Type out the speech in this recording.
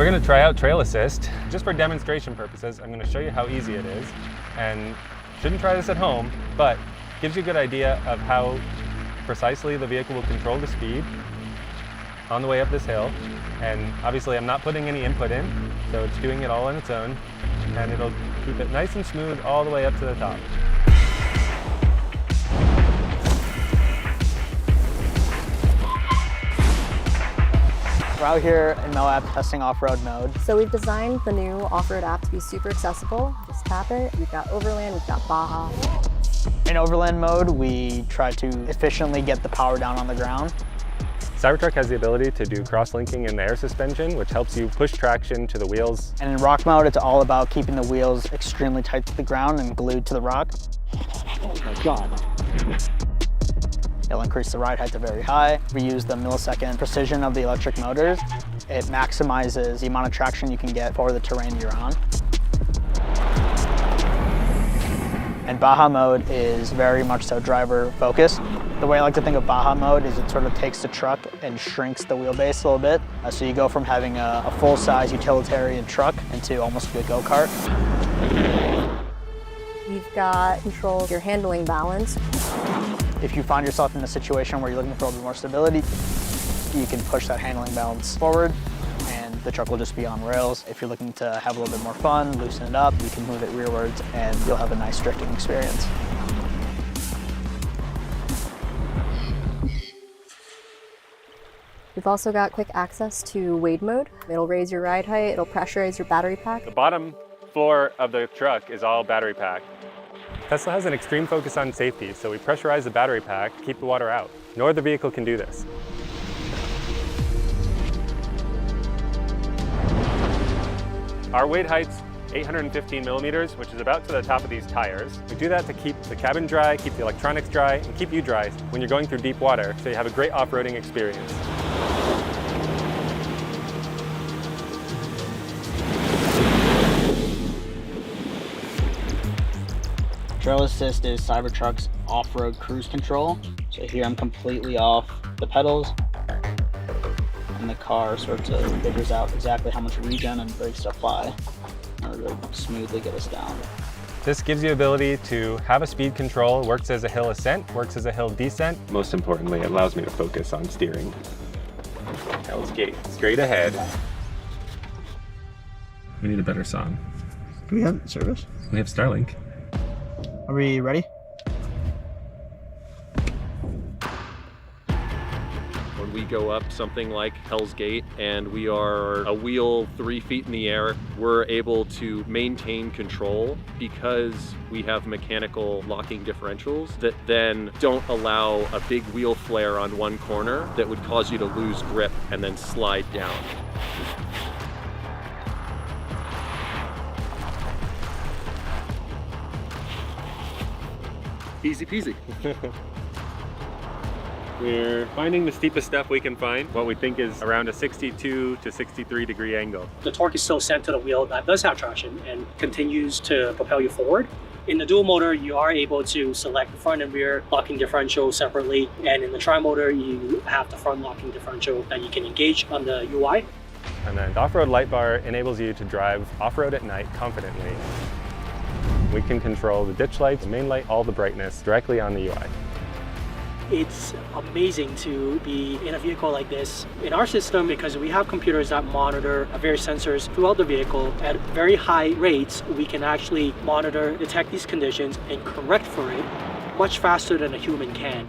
We're gonna try out trail assist. Just for demonstration purposes, I'm gonna show you how easy it is. And shouldn't try this at home, but gives you a good idea of how precisely the vehicle will control the speed on the way up this hill. And obviously I'm not putting any input in, so it's doing it all on its own. And it'll keep it nice and smooth all the way up to the top. We're out here in Moab testing off-road mode. So we've designed the new off-road app to be super accessible. Just tap it. We've got Overland, we've got Baja. In overland mode, we try to efficiently get the power down on the ground. Cybertruck has the ability to do cross-linking in the air suspension, which helps you push traction to the wheels. And in rock mode, it's all about keeping the wheels extremely tight to the ground and glued to the rock. Oh my God. It'll increase the ride height to very high. We use the millisecond precision of the electric motors. It maximizes the amount of traction you can get for the terrain you're on. And Baja mode is very much so driver focused. The way I like to think of Baja mode is it sort of takes the truck and shrinks the wheelbase a little bit. So you go from having a full-size utilitarian truck into almost a go-kart. You've got control of your handling balance. If you find yourself in a situation where you're looking for a little bit more stability, you can push that handling balance forward and the truck will just be on rails. If you're looking to have a little bit more fun, loosen it up, you can move it rearwards and you'll have a nice drifting experience. We've also got quick access to wade mode. It'll raise your ride height, it'll pressurize your battery pack. The bottom floor of the truck is all battery pack. Tesla has an extreme focus on safety, so we pressurize the battery pack to keep the water out. No other vehicle can do this. Our wade height's 815 millimeters, which is about to the top of these tires. We do that to keep the cabin dry, keep the electronics dry, and keep you dry when you're going through deep water, so you have a great off-roading experience. Trail assist is Cybertruck's off-road cruise control. So here I'm completely off the pedals and the car sort of figures out exactly how much regen and brakes to apply in order to smoothly get us down. This gives you the ability to have a speed control, works as a hill ascent, works as a hill descent. Most importantly, it allows me to focus on steering. Hell's Gate, straight ahead. We need a better song. Do we have service? We have Starlink. Are we ready? When we go up something like Hell's Gate and we are a wheel 3 feet in the air, we're able to maintain control because we have mechanical locking differentials that then don't allow a big wheel flare on one corner that would cause you to lose grip and then slide down. Easy peasy. We're finding the steepest stuff we can find, what we think is around a 62 to 63 degree angle. The torque is still sent to the wheel that does have traction and continues to propel you forward. In the dual motor, you are able to select the front and rear locking differential separately. And in the tri-motor, you have the front locking differential that you can engage on the UI. And then the off-road light bar enables you to drive off-road at night confidently. We can control the ditch lights, the main light, all the brightness directly on the UI. It's amazing to be in a vehicle like this. In our system, because we have computers that monitor various sensors throughout the vehicle at very high rates, we can actually monitor, detect these conditions, and correct for it much faster than a human can.